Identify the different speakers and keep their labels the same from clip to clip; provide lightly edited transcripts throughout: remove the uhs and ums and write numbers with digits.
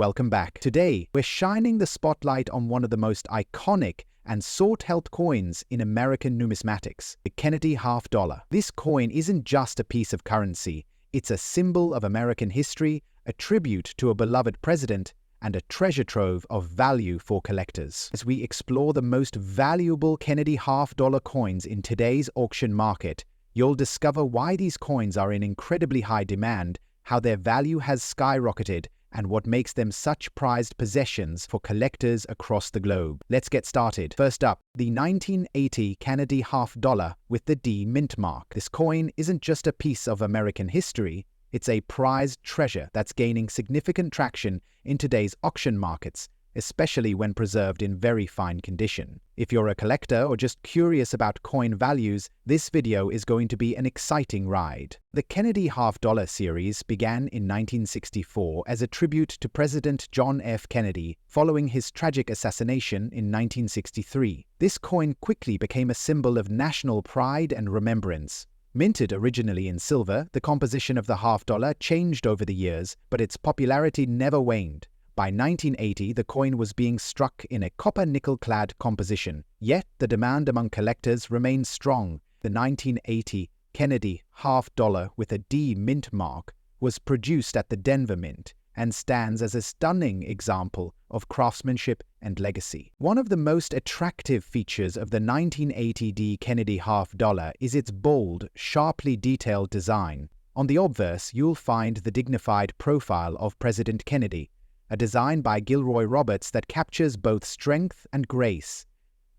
Speaker 1: Welcome back. Today, we're shining the spotlight on one of the most iconic and sought-held coins in American numismatics, the Kennedy half dollar. This coin isn't just a piece of currency, it's a symbol of American history, a tribute to a beloved president, and a treasure trove of value for collectors. As we explore the most valuable Kennedy half dollar coins in today's auction market, you'll discover why these coins are in incredibly high demand, how their value has skyrocketed, and what makes them such prized possessions for collectors across the globe. Let's get started. First up, the 1980 Kennedy half dollar with the D mint mark. This coin isn't just a piece of American history, it's a prized treasure that's gaining significant traction in today's auction markets, especially when preserved in very fine condition. If you're a collector or just curious about coin values, this video is going to be an exciting ride. The Kennedy half dollar series began in 1964 as a tribute to President John F. Kennedy following his tragic assassination in 1963. This coin quickly became a symbol of national pride and remembrance. Minted originally in silver, the composition of the half dollar changed over the years, but its popularity never waned. By 1980, the coin was being struck in a copper-nickel-clad composition, yet the demand among collectors remained strong. The 1980 Kennedy half dollar with a D mint mark was produced at the Denver Mint and stands as a stunning example of craftsmanship and legacy. One of the most attractive features of the 1980 D Kennedy half dollar is its bold, sharply detailed design. On the obverse, you'll find the dignified profile of President Kennedy, a design by Gilroy Roberts that captures both strength and grace.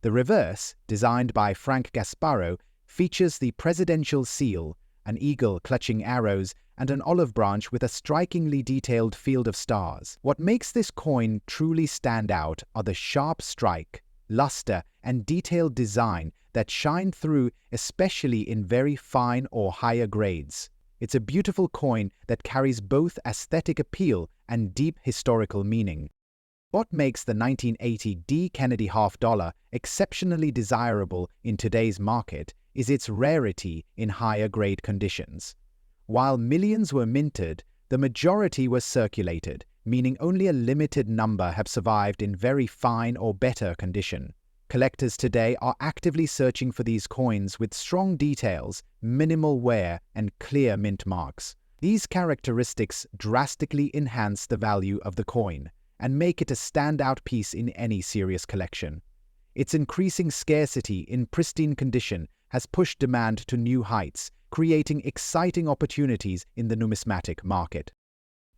Speaker 1: The reverse, designed by Frank Gasparro, features the presidential seal, an eagle clutching arrows, and an olive branch with a strikingly detailed field of stars. What makes this coin truly stand out are the sharp strike, luster, and detailed design that shine through, especially in very fine or higher grades. It's a beautiful coin that carries both aesthetic appeal and deep historical meaning. What makes the 1980 D Kennedy half dollar exceptionally desirable in today's market is its rarity in higher grade conditions. While millions were minted, the majority were circulated, meaning only a limited number have survived in very fine or better condition. Collectors today are actively searching for these coins with strong details, minimal wear, and clear mint marks. These characteristics drastically enhance the value of the coin and make it a standout piece in any serious collection. Its increasing scarcity in pristine condition has pushed demand to new heights, creating exciting opportunities in the numismatic market.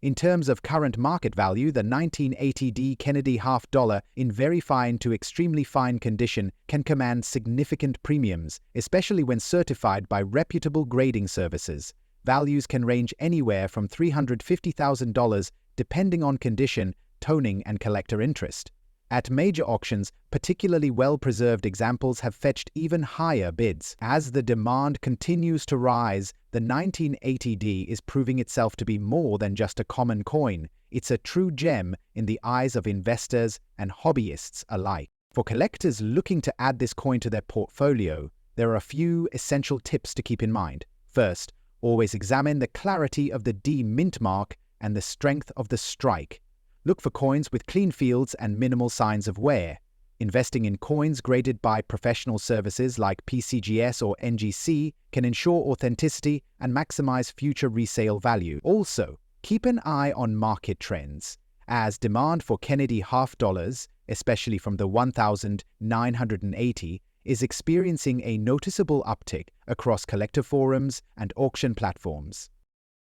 Speaker 1: In terms of current market value, the 1980 D Kennedy half dollar in very fine to extremely fine condition can command significant premiums, especially when certified by reputable grading services. Values can range anywhere from $350,000 depending on condition, toning, and collector interest. At major auctions, particularly well-preserved examples have fetched even higher bids. As the demand continues to rise, the 1980 D is proving itself to be more than just a common coin. It's a true gem in the eyes of investors and hobbyists alike. For collectors looking to add this coin to their portfolio, there are a few essential tips to keep in mind. First, always examine the clarity of the D mint mark and the strength of the strike. Look for coins with clean fields and minimal signs of wear. Investing in coins graded by professional services like PCGS or NGC can ensure authenticity and maximize future resale value. Also, keep an eye on market trends, as demand for Kennedy half dollars, especially from the 1980, is experiencing a noticeable uptick across collector forums and auction platforms.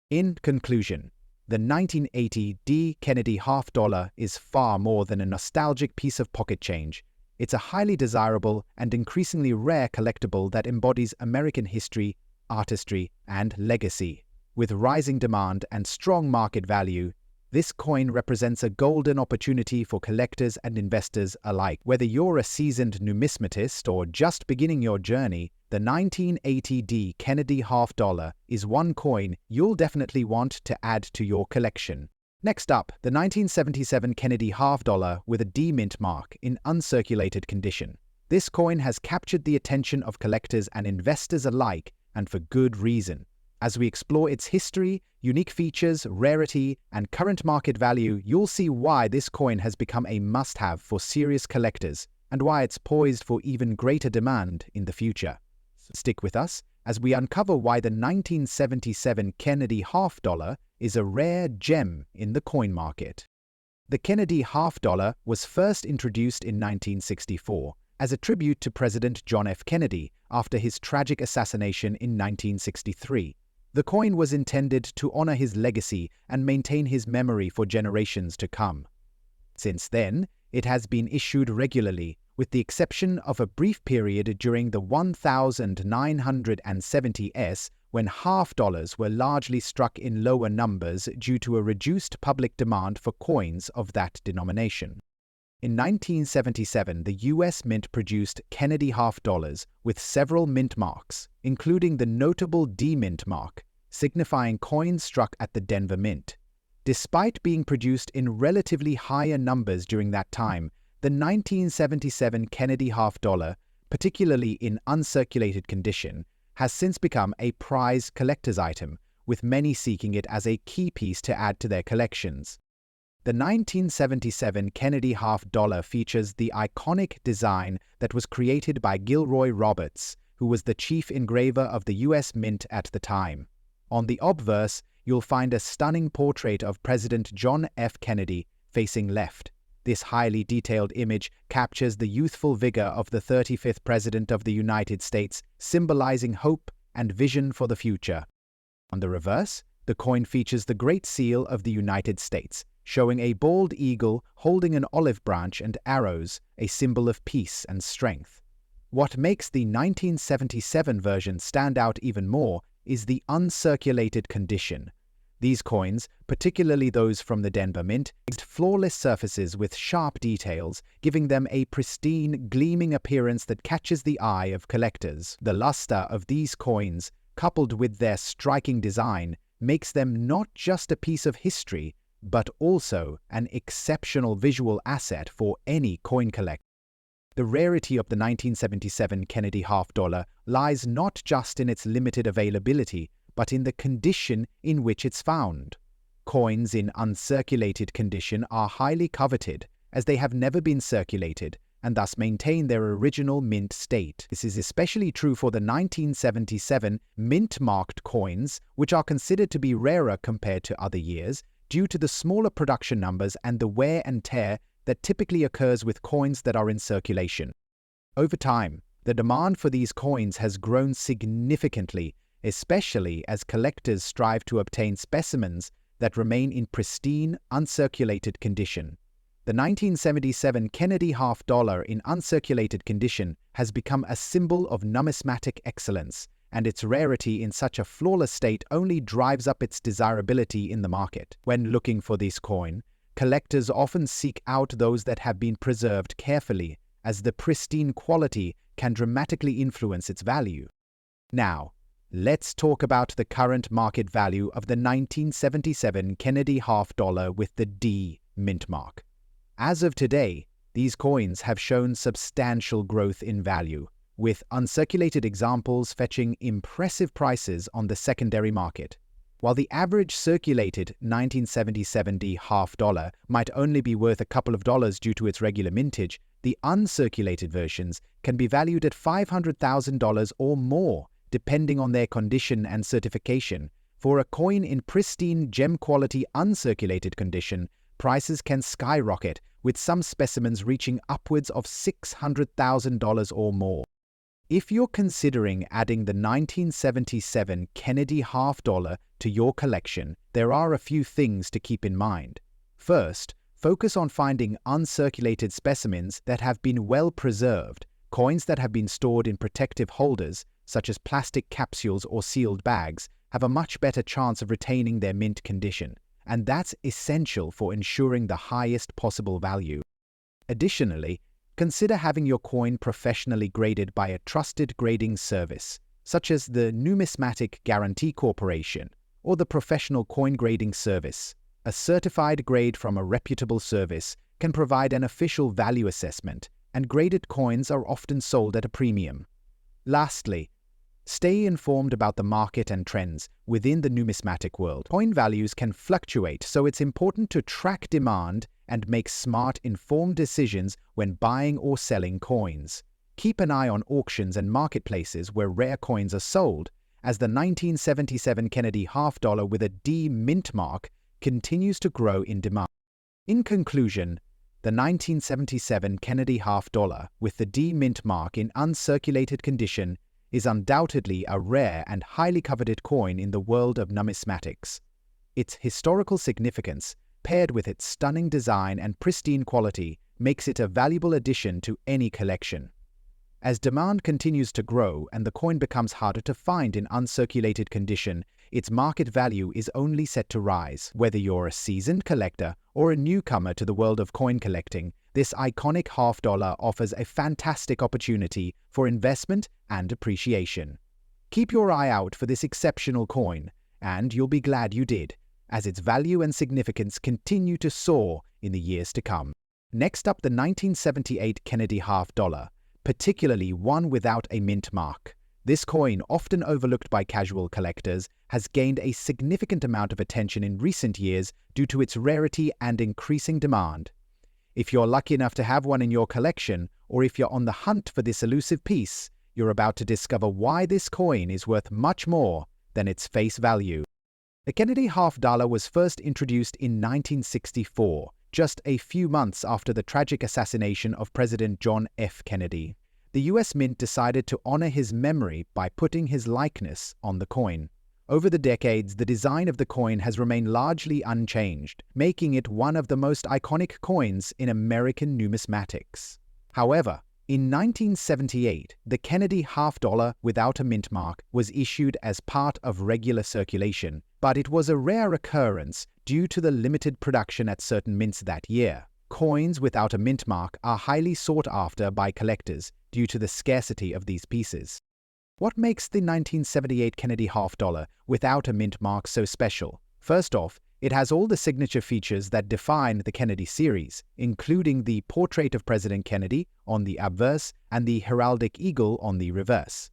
Speaker 1: In conclusion, the 1980 D Kennedy half dollar is far more than a nostalgic piece of pocket change. It's a highly desirable and increasingly rare collectible that embodies American history, artistry, and legacy. With rising demand and strong market value, this coin represents a golden opportunity for collectors and investors alike. Whether you're a seasoned numismatist or just beginning your journey, the 1980 D Kennedy half dollar is one coin you'll definitely want to add to your collection. Next up, the 1977 Kennedy half dollar with a D mint mark in uncirculated condition. This coin has captured the attention of collectors and investors alike, and for good reason. As we explore its history, unique features, rarity, and current market value, you'll see why this coin has become a must-have for serious collectors and why it's poised for even greater demand in the future. Stick with us as we uncover why the 1977 Kennedy half dollar is a rare gem in the coin market. The Kennedy half dollar was first introduced in 1964 as a tribute to President John F. Kennedy after his tragic assassination in 1963. The coin was intended to honor his legacy and maintain his memory for generations to come. Since then, it has been issued regularly, with the exception of a brief period during the 1970s when half dollars were largely struck in lower numbers due to a reduced public demand for coins of that denomination. In 1977, the U.S. Mint produced Kennedy half dollars with several mint marks, including the notable D Mint mark, signifying coins struck at the Denver Mint. Despite being produced in relatively higher numbers during that time, the 1977 Kennedy half dollar, particularly in uncirculated condition, has since become a prized collector's item, with many seeking it as a key piece to add to their collections. The 1977 Kennedy half dollar features the iconic design that was created by Gilroy Roberts, who was the chief engraver of the U.S. Mint at the time. On the obverse, you'll find a stunning portrait of President John F. Kennedy facing left. This highly detailed image captures the youthful vigor of the 35th President of the United States, symbolizing hope and vision for the future. On the reverse, the coin features the Great Seal of the United States, showing a bald eagle holding an olive branch and arrows, a symbol of peace and strength. What makes the 1977 version stand out even more is the uncirculated condition. These coins, particularly those from the Denver Mint, used flawless surfaces with sharp details, giving them a pristine, gleaming appearance that catches the eye of collectors. The luster of these coins, coupled with their striking design, makes them not just a piece of history, but also an exceptional visual asset for any coin collector. The rarity of the 1977 Kennedy half dollar lies not just in its limited availability, but in the condition in which it's found. Coins in uncirculated condition are highly coveted, as they have never been circulated and thus maintain their original mint state. This is especially true for the 1977 mint-marked coins, which are considered to be rarer compared to other years, due to the smaller production numbers and the wear and tear that typically occurs with coins that are in circulation. Over time, the demand for these coins has grown significantly, especially as collectors strive to obtain specimens that remain in pristine, uncirculated condition. The 1977 Kennedy half dollar in uncirculated condition has become a symbol of numismatic excellence, and its rarity in such a flawless state only drives up its desirability in the market. When looking for this coin, collectors often seek out those that have been preserved carefully, as the pristine quality can dramatically influence its value. Now, let's talk about the current market value of the 1977 Kennedy half dollar with the D mint mark. As of today, these coins have shown substantial growth in value, with uncirculated examples fetching impressive prices on the secondary market. While the average circulated 1977 D half dollar might only be worth a couple of dollars due to its regular mintage, the uncirculated versions can be valued at $500,000 or more, depending on their condition and certification. For a coin in pristine gem-quality uncirculated condition, prices can skyrocket, with some specimens reaching upwards of $600,000 or more. If you're considering adding the 1977 Kennedy half dollar to your collection, there are a few things to keep in mind. First, focus on finding uncirculated specimens that have been well preserved. Coins that have been stored in protective holders, such as plastic capsules or sealed bags, have a much better chance of retaining their mint condition, and that's essential for ensuring the highest possible value. Additionally, consider having your coin professionally graded by a trusted grading service, such as the Numismatic Guarantee Corporation or the Professional Coin Grading Service. A certified grade from a reputable service can provide an official value assessment, and graded coins are often sold at a premium. Lastly, Stay informed about the market and trends within the numismatic world. Coin values can fluctuate, so it's important to track demand and make smart, informed decisions when buying or selling coins. Keep an eye on auctions and marketplaces where rare coins are sold, as the 1977 Kennedy half dollar with a D mint mark continues to grow in demand. In conclusion, the 1977 Kennedy half dollar with the D mint mark in uncirculated condition is undoubtedly a rare and highly coveted coin in the world of numismatics. Its historical significance, paired with its stunning design and pristine quality, makes it a valuable addition to any collection. As demand continues to grow and the coin becomes harder to find in uncirculated condition, its market value is only set to rise. Whether you're a seasoned collector or a newcomer to the world of coin collecting, this iconic half dollar offers a fantastic opportunity for investment and appreciation. Keep your eye out for this exceptional coin, and you'll be glad you did, as its value and significance continue to soar in the years to come. Next up, the 1978 Kennedy half dollar, particularly one without a mint mark. This coin, often overlooked by casual collectors, has gained a significant amount of attention in recent years due to its rarity and increasing demand. If you're lucky enough to have one in your collection, or if you're on the hunt for this elusive piece, you're about to discover why this coin is worth much more than its face value. The Kennedy half dollar was first introduced in 1964, just a few months after the tragic assassination of President John F. Kennedy. The U.S. Mint decided to honor his memory by putting his likeness on the coin. Over the decades, the design of the coin has remained largely unchanged, making it one of the most iconic coins in American numismatics. However, in 1978, the Kennedy half dollar without a mint mark was issued as part of regular circulation, but it was a rare occurrence due to the limited production at certain mints that year. Coins without a mint mark are highly sought after by collectors due to the scarcity of these pieces. What makes the 1978 Kennedy half dollar without a mint mark so special? First off, it has all the signature features that define the Kennedy series, including the portrait of President Kennedy on the obverse and the heraldic eagle on the reverse.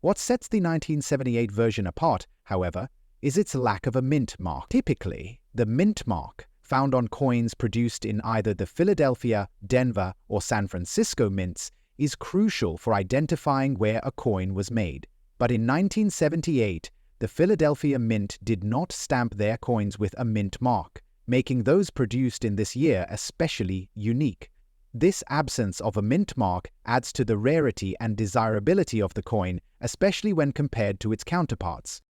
Speaker 1: What sets the 1978 version apart, however, is its lack of a mint mark. Typically, the mint mark, found on coins produced in either the Philadelphia, Denver, or San Francisco mints, is crucial for identifying where a coin was made. But in 1978, the Philadelphia Mint did not stamp their coins with a mint mark, making those produced in this year especially unique. This absence of a mint mark adds to the rarity and desirability of the coin, especially when compared to its counterparts.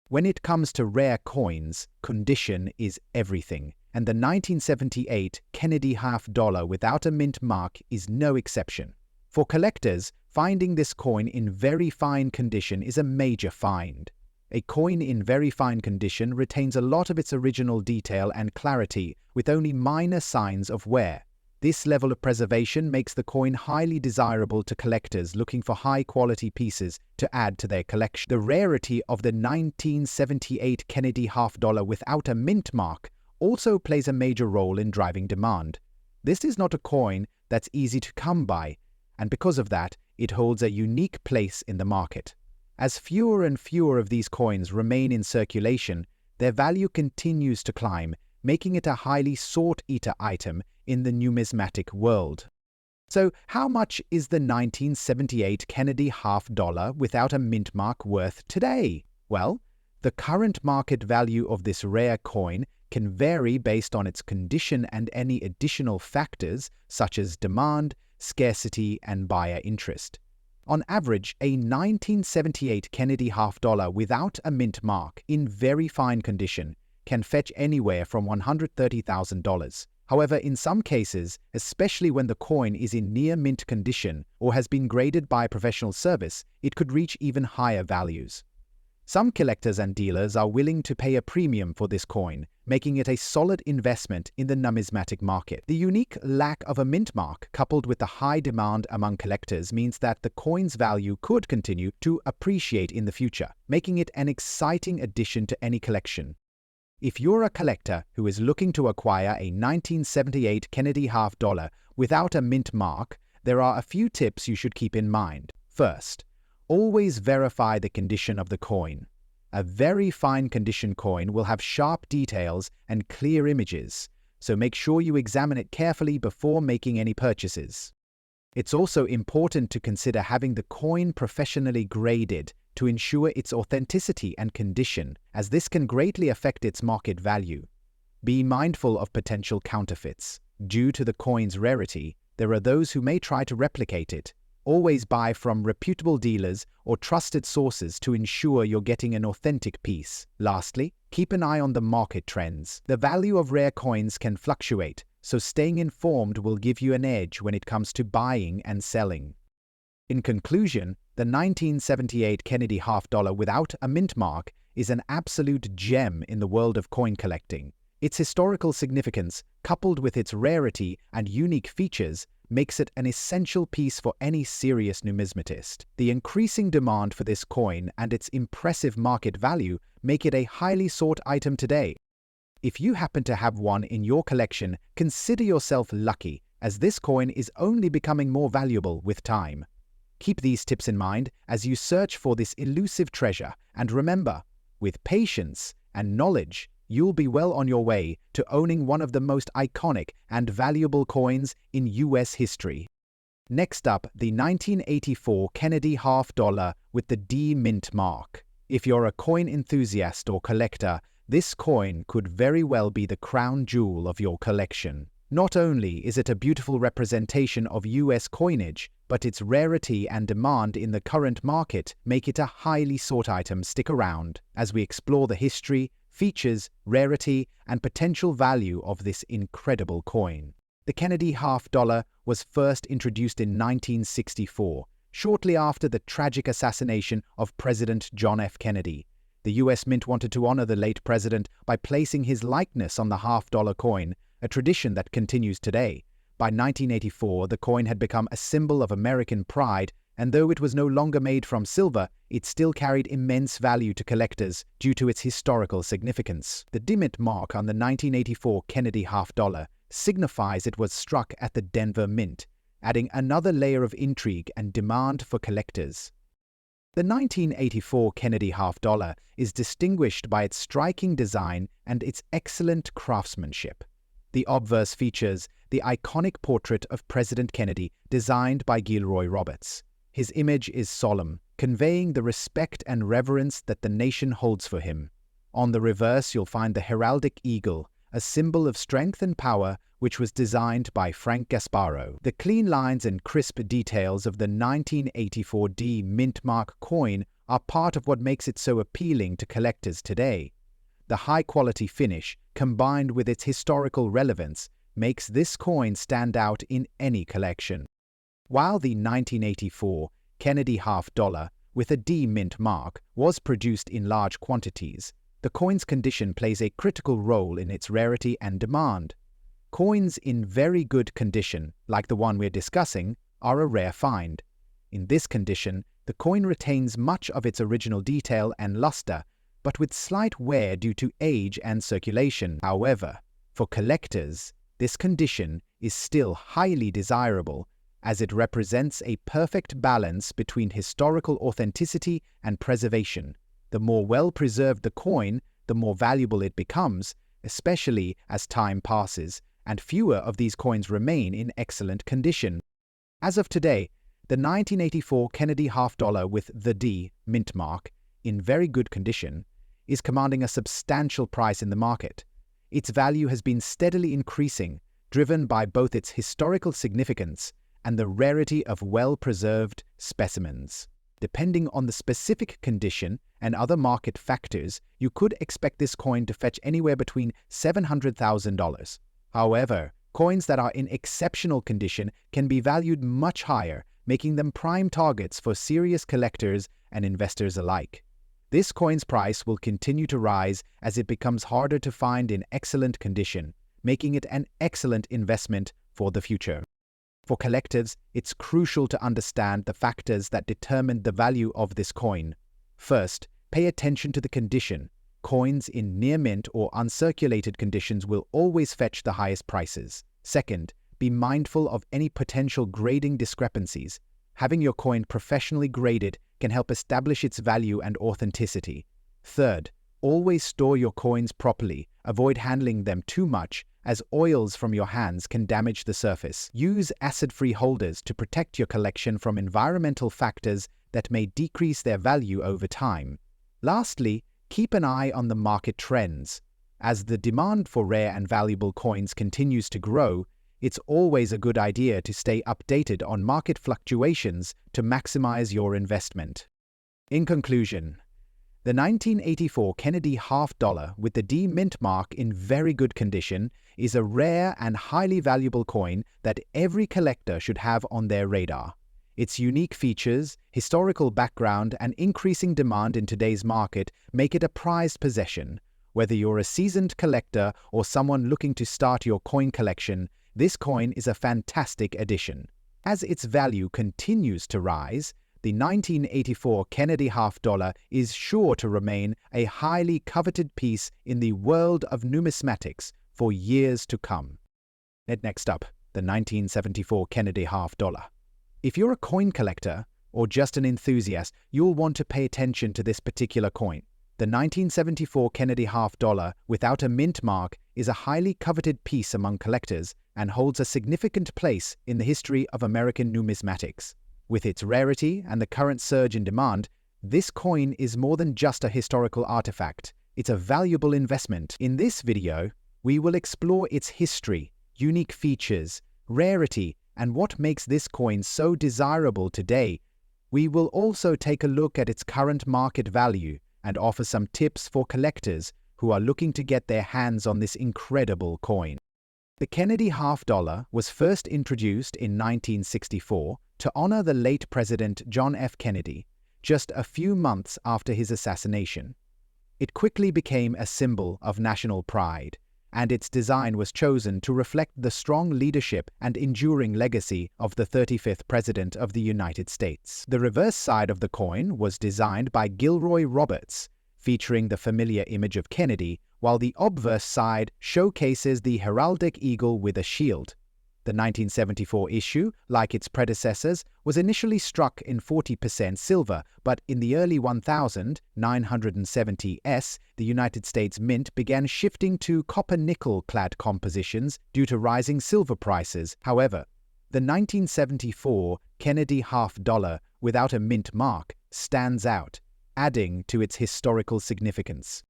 Speaker 1: When it comes to rare coins, condition is everything, and the 1978 Kennedy half dollar without a mint mark is no exception. For collectors, finding this coin in very fine condition is a major find. A coin in very fine condition retains a lot of its original detail and clarity, with only minor signs of wear. This level of preservation makes the coin highly desirable to collectors looking for high-quality pieces to add to their collection. The rarity of the 1978 Kennedy half dollar without a mint mark also plays a major role in driving demand. This is not a coin that's easy to come by, and because of that, it holds a unique place in the market. As fewer and fewer of these coins remain in circulation, their value continues to climb, making it a highly sought-after item in the numismatic world. So, how much is the 1978 Kennedy half dollar without a mint mark worth today? Well, the current market value of this rare coin can vary based on its condition and any additional factors such as demand, scarcity, and buyer interest. On average, a 1978 Kennedy half dollar without a mint mark in very fine condition can fetch anywhere from $130,000. However, in some cases, especially when the coin is in near mint condition or has been graded by professional service, it could reach even higher values. Some collectors and dealers are willing to pay a premium for this coin, making it a solid investment in the numismatic market. The unique lack of a mint mark, coupled with the high demand among collectors, means that the coin's value could continue to appreciate in the future, making it an exciting addition to any collection. If you're a collector who is looking to acquire a 1978 Kennedy half dollar without a mint mark, there are a few tips you should keep in mind. First, Always verify the condition of the coin. A very fine condition coin will have sharp details and clear images, so make sure you examine it carefully before making any purchases. It's also important to consider having the coin professionally graded to ensure its authenticity and condition, as this can greatly affect its market value. Be mindful of potential counterfeits. Due to the coin's rarity, there are those who may try to replicate it. Always buy from reputable dealers or trusted sources to ensure you're getting an authentic piece. Lastly, keep an eye on the market trends. The value of rare coins can fluctuate, so staying informed will give you an edge when it comes to buying and selling. In conclusion, the 1978 Kennedy half-dollar without a mint mark is an absolute gem in the world of coin collecting. Its historical significance, coupled with its rarity and unique features, makes it an essential piece for any serious numismatist. The increasing demand for this coin and its impressive market value make it a highly sought item today. If you happen to have one in your collection, consider yourself lucky, as this coin is only becoming more valuable with time. Keep these tips in mind as you search for this elusive treasure, and remember, with patience and knowledge, you'll be well on your way to owning one of the most iconic and valuable coins in US history. Next up, the 1984 Kennedy half-dollar with the D Mint mark. If you're a coin enthusiast or collector, this coin could very well be the crown jewel of your collection. Not only is it a beautiful representation of US coinage, but its rarity and demand in the current market make it a highly sought item. Stick around as we explore the history, features, rarity, and potential value of this incredible coin. The Kennedy half-dollar was first introduced in 1964, shortly after the tragic assassination of President John F. Kennedy. The US Mint wanted to honor the late president by placing his likeness on the half-dollar coin, a tradition that continues today. By 1984, the coin had become a symbol of American pride, and though it was no longer made from silver, it still carried immense value to collectors due to its historical significance. The D Mint mark on the 1984 Kennedy half-dollar signifies it was struck at the Denver Mint, adding another layer of intrigue and demand for collectors. The 1984 Kennedy half-dollar is distinguished by its striking design and its excellent craftsmanship. The obverse features the iconic portrait of President Kennedy designed by Gilroy Roberts. His image is solemn, conveying the respect and reverence that the nation holds for him. On the reverse, you'll find the heraldic eagle, a symbol of strength and power, which was designed by Frank Gasparro. The clean lines and crisp details of the 1984 D Mint mark coin are part of what makes it so appealing to collectors today. The high-quality finish, combined with its historical relevance, makes this coin stand out in any collection. While the 1984 Kennedy half-dollar with a D Mint mark was produced in large quantities, the coin's condition plays a critical role in its rarity and demand. Coins in very good condition, like the one we're discussing, are a rare find. In this condition, the coin retains much of its original detail and luster, but with slight wear due to age and circulation. However, for collectors, this condition is still highly desirable, as it represents a perfect balance between historical authenticity and preservation. The more well-preserved the coin, the more valuable it becomes, especially as time passes, and fewer of these coins remain in excellent condition. As of today, the 1984 Kennedy half-dollar with the D Mint mark, in very good condition, is commanding a substantial price in the market. Its value has been steadily increasing, driven by both its historical significance and the rarity of well-preserved specimens. Depending on the specific condition and other market factors, you could expect this coin to fetch anywhere between $700,000. However, coins that are in exceptional condition can be valued much higher, making them prime targets for serious collectors and investors alike. This coin's price will continue to rise as it becomes harder to find in excellent condition, making it an excellent investment for the future. For collectors, it's crucial to understand the factors that determine the value of this coin. First, pay attention to the condition. Coins in near-mint or uncirculated conditions will always fetch the highest prices. Second, be mindful of any potential grading discrepancies. Having your coin professionally graded can help establish its value and authenticity. Third, always store your coins properly. Avoid handling them too much, as oils from your hands can damage the surface. Use acid-free holders to protect your collection from environmental factors that may decrease their value over time. Lastly, keep an eye on the market trends. As the demand for rare and valuable coins continues to grow, it's always a good idea to stay updated on market fluctuations to maximize your investment. In conclusion, the 1984 Kennedy half dollar with the D mint mark in very good condition is a rare and highly valuable coin that every collector should have on their radar. Its unique features, historical background, and increasing demand in today's market make it a prized possession. Whether you're a seasoned collector or someone looking to start your coin collection, this coin is a fantastic addition. As its value continues to rise, the 1984 Kennedy half dollar is sure to remain a highly coveted piece in the world of numismatics for years to come. Next up, the 1974 Kennedy half dollar. If you're a coin collector or just an enthusiast, you'll want to pay attention to this particular coin. The 1974 Kennedy half dollar without a mint mark is a highly coveted piece among collectors and holds a significant place in the history of American numismatics. With its rarity and the current surge in demand, this coin is more than just a historical artifact. It's a valuable investment. In this video, we will explore its history, unique features, rarity, and what makes this coin so desirable today. We will also take a look at its current market value and offer some tips for collectors who are looking to get their hands on this incredible coin. The Kennedy half dollar was first introduced in 1964 to honor the late President John F. Kennedy, just a few months after his assassination. It quickly became a symbol of national pride, and its design was chosen to reflect the strong leadership and enduring legacy of the 35th President of the United States. The reverse side of the coin was designed by Gilroy Roberts, featuring the familiar image of Kennedy, while the obverse side showcases the heraldic eagle with a shield. The 1974 issue, like its predecessors, was initially struck in 40% silver, but in the early 1970s, the United States Mint began shifting to copper-nickel-clad compositions due to rising silver prices. However, the 1974 Kennedy half dollar without a mint mark stands out, adding to its historical significance.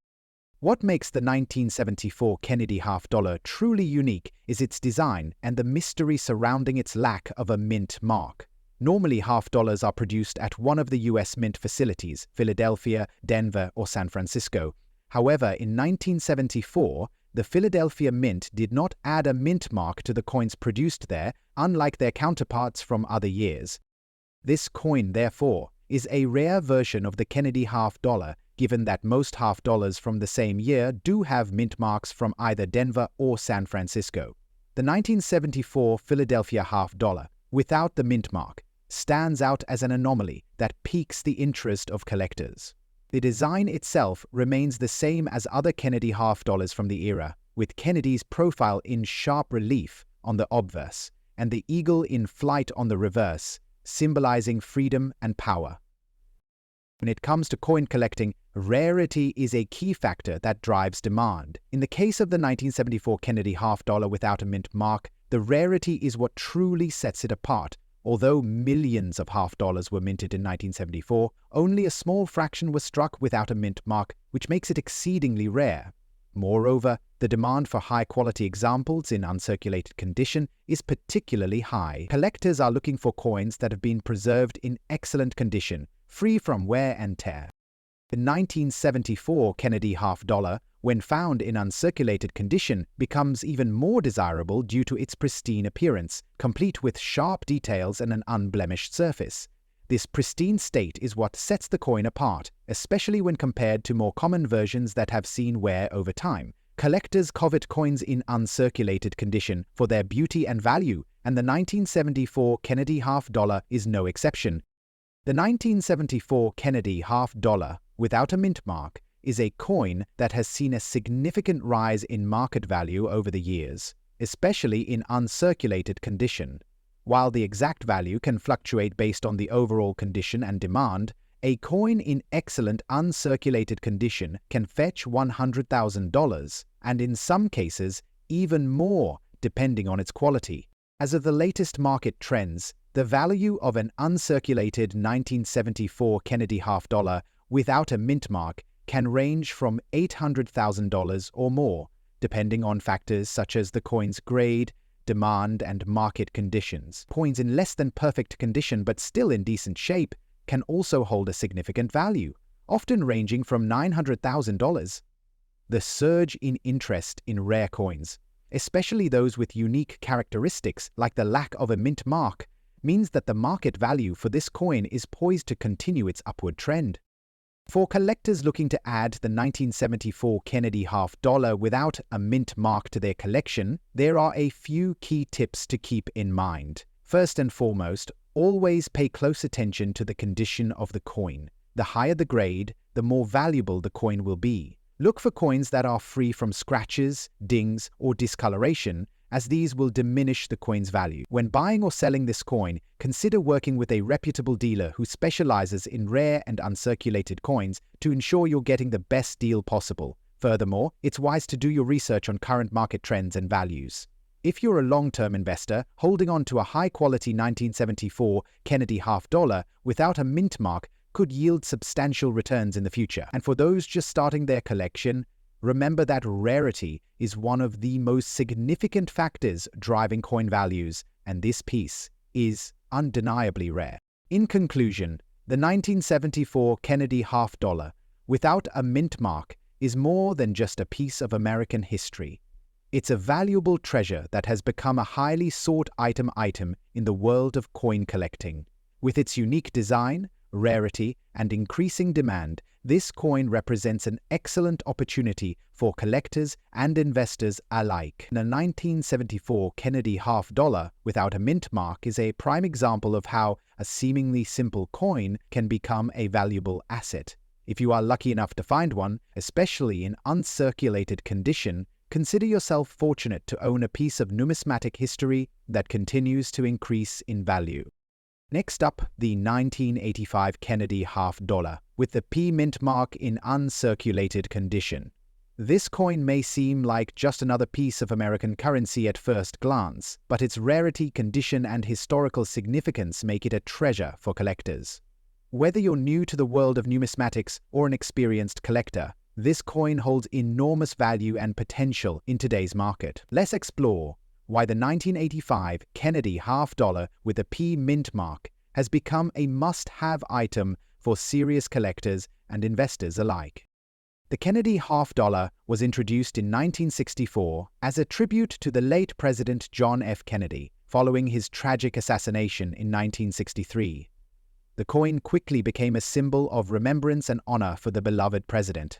Speaker 1: What makes the 1974 Kennedy half dollar truly unique is its design and the mystery surrounding its lack of a mint mark. Normally, half dollars are produced at one of the U.S. mint facilities, Philadelphia, Denver, or San Francisco. However, in 1974, the Philadelphia Mint did not add a mint mark to the coins produced there, unlike their counterparts from other years. This coin, therefore, is a rare version of the Kennedy half dollar, given that most half dollars from the same year do have mint marks from either Denver or San Francisco. The 1974 Philadelphia half dollar, without the mint mark, stands out as an anomaly that piques the interest of collectors. The design itself remains the same as other Kennedy half dollars from the era, with Kennedy's profile in sharp relief on the obverse and the eagle in flight on the reverse, symbolizing freedom and power. When it comes to coin collecting, rarity is a key factor that drives demand. In the case of the 1974 Kennedy half dollar without a mint mark, the rarity is what truly sets it apart. Although millions of half dollars were minted in 1974, only a small fraction was struck without a mint mark, which makes it exceedingly rare. Moreover, the demand for high-quality examples in uncirculated condition is particularly high. Collectors are looking for coins that have been preserved in excellent condition, free from wear and tear. The 1974 Kennedy half dollar, when found in uncirculated condition, becomes even more desirable due to its pristine appearance, complete with sharp details and an unblemished surface. This pristine state is what sets the coin apart, especially when compared to more common versions that have seen wear over time. Collectors covet coins in uncirculated condition for their beauty and value, and the 1974 Kennedy half dollar is no exception. The 1974 Kennedy half dollar, without a mint mark, is a coin that has seen a significant rise in market value over the years, especially in uncirculated condition. While the exact value can fluctuate based on the overall condition and demand, A coin in excellent uncirculated condition can fetch $100,000, and in some cases, even more, depending on its quality. As of the latest market trends, the value of an uncirculated 1974 Kennedy half-dollar without a mint mark can range from $800,000 or more, depending on factors such as the coin's grade, demand, and market conditions. Coins in less than perfect condition but still in decent shape can also hold a significant value, often ranging from $900,000. The surge in interest in rare coins, especially those with unique characteristics like the lack of a mint mark, means that the market value for this coin is poised to continue its upward trend. For collectors looking to add the 1974 Kennedy half-dollar without a mint mark to their collection, there are a few key tips to keep in mind. First and foremost, always pay close attention to the condition of the coin. The higher the grade, the more valuable the coin will be. Look for coins that are free from scratches, dings, or discoloration, as these will diminish the coin's value. When buying or selling this coin, consider working with a reputable dealer who specializes in rare and uncirculated coins to ensure you're getting the best deal possible. Furthermore, it's wise to do your research on current market trends and values. If you're a long-term investor, holding on to a high-quality 1974 Kennedy half-dollar without a mint mark could yield substantial returns in the future. And for those just starting their collection, remember that rarity is one of the most significant factors driving coin values, and this piece is undeniably rare. In conclusion, the 1974 Kennedy half-dollar without a mint mark is more than just a piece of American history. It's a valuable treasure that has become a highly sought-item in the world of coin collecting. With its unique design, rarity, and increasing demand, this coin represents an excellent opportunity for collectors and investors alike. The 1974 Kennedy half-dollar without a mint mark is a prime example of how a seemingly simple coin can become a valuable asset. If you are lucky enough to find one, especially in uncirculated condition, consider yourself fortunate to own a piece of numismatic history that continues to increase in value. Next up, the 1985 Kennedy half-dollar with the P mint mark in uncirculated condition. This coin may seem like just another piece of American currency at first glance, but its rarity, condition, and historical significance make it a treasure for collectors. Whether you're new to the world of numismatics or an experienced collector, this coin holds enormous value and potential in today's market. Let's explore why the 1985 Kennedy half-dollar with a P mint mark has become a must-have item for serious collectors and investors alike. The Kennedy half-dollar was introduced in 1964 as a tribute to the late President John F. Kennedy, following his tragic assassination in 1963. The coin quickly became a symbol of remembrance and honor for the beloved president.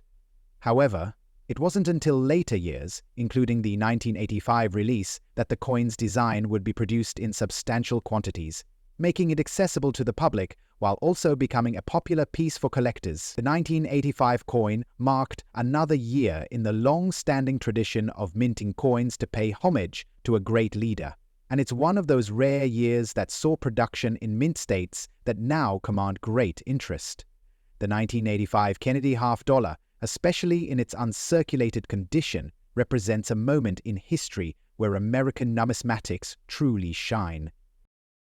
Speaker 1: However, it wasn't until later years, including the 1985 release, that the coin's design would be produced in substantial quantities, making it accessible to the public while also becoming a popular piece for collectors. The 1985 coin marked another year in the long-standing tradition of minting coins to pay homage to a great leader, and it's one of those rare years that saw production in mint states that now command great interest. The 1985 Kennedy half-dollar, especially in its uncirculated condition, represents a moment in history where American numismatics truly shine.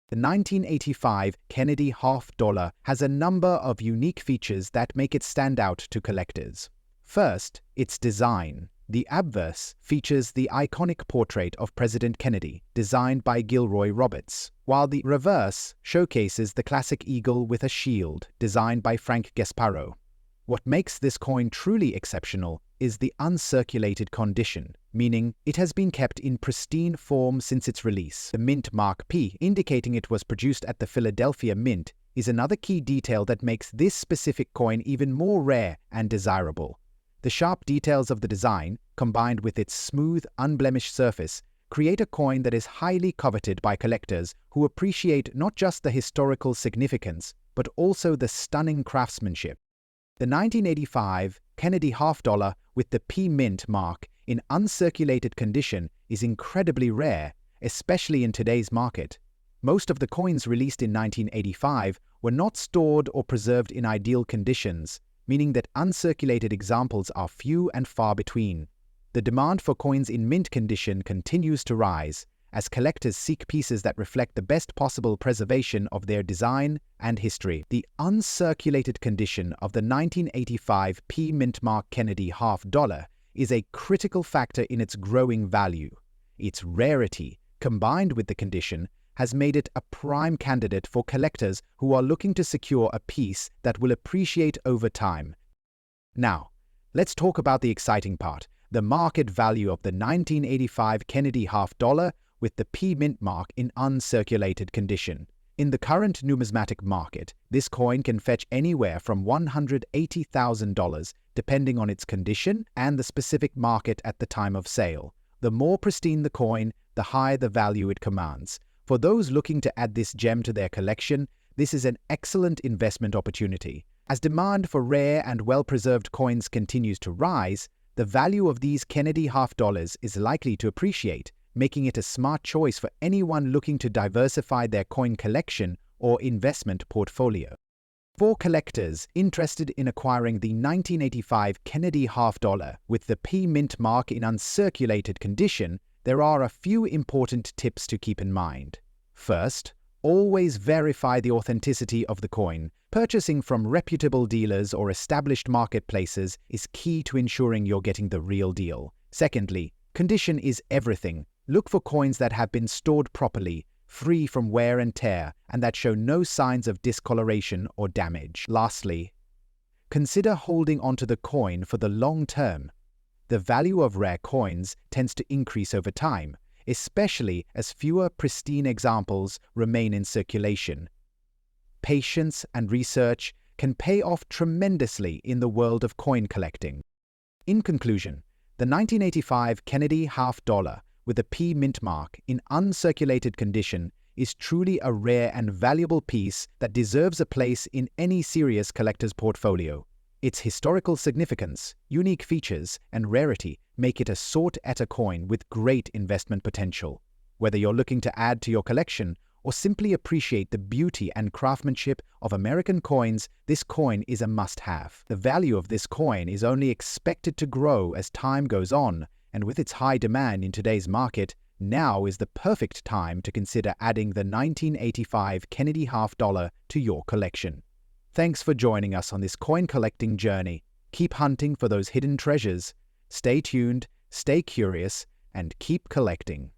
Speaker 1: The 1985 Kennedy half-dollar has a number of unique features that make it stand out to collectors. First, its design. The obverse features the iconic portrait of President Kennedy, designed by Gilroy Roberts, while the reverse showcases the classic eagle with a shield, designed by Frank Gasparro. What makes this coin truly exceptional is the uncirculated condition, meaning it has been kept in pristine form since its release. The mint mark P, indicating it was produced at the Philadelphia Mint, is another key detail that makes this specific coin even more rare and desirable. The sharp details of the design, combined with its smooth, unblemished surface, create a coin that is highly coveted by collectors who appreciate not just the historical significance, but also the stunning craftsmanship. The 1985 Kennedy half-dollar with the P mint mark in uncirculated condition is incredibly rare, especially in today's market. Most of the coins released in 1985 were not stored or preserved in ideal conditions, meaning that uncirculated examples are few and far between. The demand for coins in mint condition continues to rise, as collectors seek pieces that reflect the best possible preservation of their design and history. The uncirculated condition of the 1985 P Mint Mark Kennedy $50 is a critical factor in its growing value. Its rarity, combined with the condition, has made it a prime candidate for collectors who are looking to secure a piece that will appreciate over time. Now, let's talk about the exciting part, the market value of the 1985 Kennedy $50 with the P Mint mark in uncirculated condition. In the current numismatic market, this coin can fetch anywhere from $180,000 depending on its condition and the specific market at the time of sale. The more pristine the coin, the higher the value it commands. For those looking to add this gem to their collection, this is an excellent investment opportunity. As demand for rare and well-preserved coins continues to rise, the value of these Kennedy $50 is likely to appreciate, making it a smart choice for anyone looking to diversify their coin collection or investment portfolio. For collectors interested in acquiring the 1985 Kennedy $50 with the P Mint mark in uncirculated condition, there are a few important tips to keep in mind. First, always verify the authenticity of the coin. Purchasing from reputable dealers or established marketplaces is key to ensuring you're getting the real deal. Secondly, condition is everything. Look for coins that have been stored properly, free from wear and tear, and that show no signs of discoloration or damage. Lastly, consider holding onto the coin for the long term. The value of rare coins tends to increase over time, especially as fewer pristine examples remain in circulation. Patience and research can pay off tremendously in the world of coin collecting. In conclusion, the 1985 Kennedy $50 with a P Mint mark in uncirculated condition is truly a rare and valuable piece that deserves a place in any serious collector's portfolio. Its historical significance, unique features, and rarity make it a sought-after coin with great investment potential. Whether you're looking to add to your collection or simply appreciate the beauty and craftsmanship of American coins, this coin is a must-have. The value of this coin is only expected to grow as time goes on, and with its high demand in today's market, now is the perfect time to consider adding the 1985 Kennedy $50 to your collection. Thanks for joining us on this coin collecting journey. Keep hunting for those hidden treasures. Stay tuned, stay curious, and keep collecting.